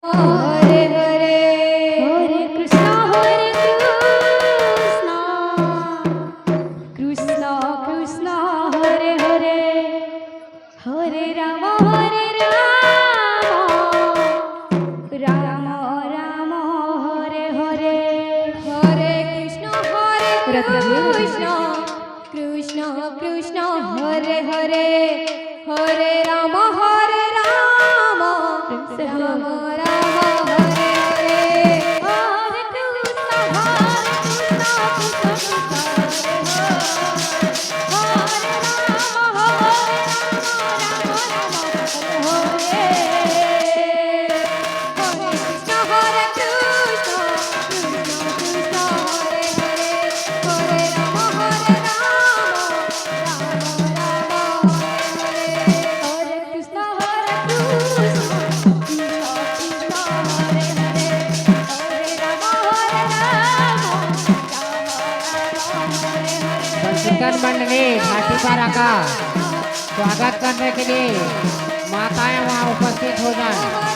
Hare Hare Hare Krishna Krishna Krishna Hare Hare Hare Ram Ram Ram Hare Hare Hare Krishna Krishna Krishna Krishna Hare Hare Hare Ram Ram Ram chicken मंडली घाटी पारा का स्वागत करने के लिए माताएं वहां उपस्थित हो जाएं।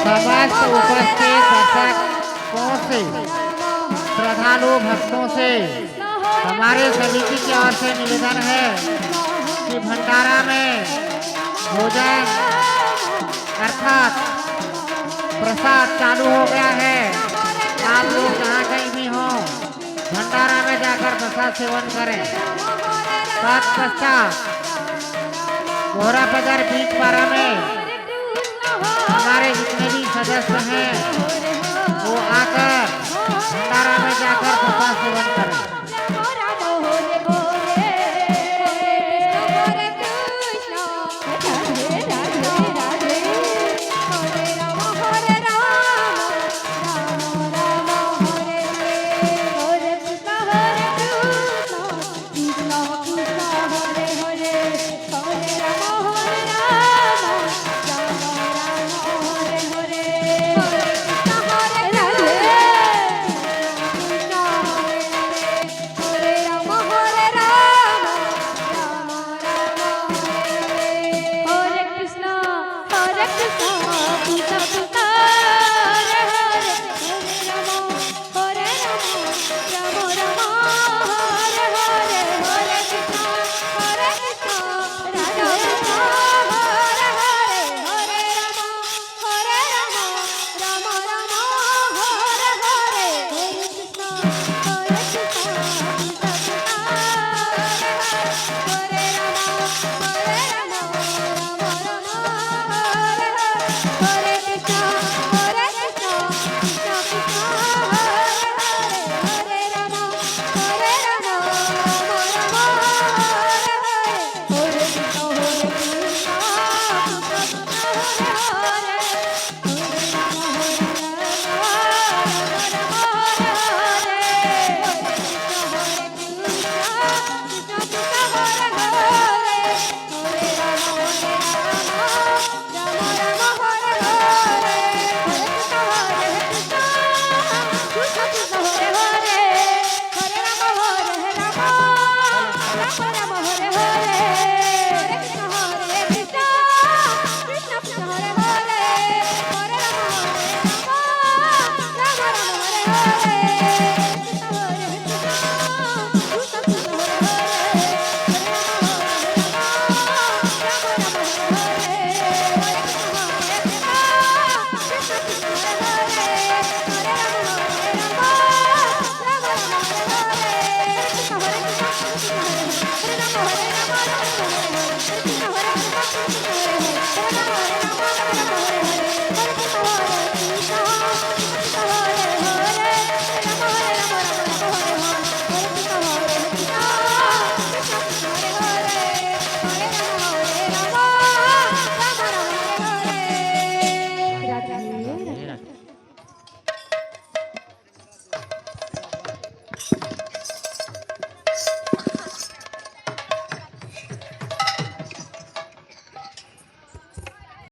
समस्त उपस्थित दर्शकों से श्रद्धालु भक्तों से हमारे सभी की ओर से निवेदन है कि भंडारा में भोजन अर्थात प्रसाद चालू हो गया है। आप लोग जहाँ कहीं भी हो भंडारा में जाकर प्रसाद सेवन करें। तत्पश्चात घोड़ा बाजार बीच पारा में हमारे जितने भी सदस्य हैं वो आकर भंडारा में जाकर प्रसाद सेवन करें।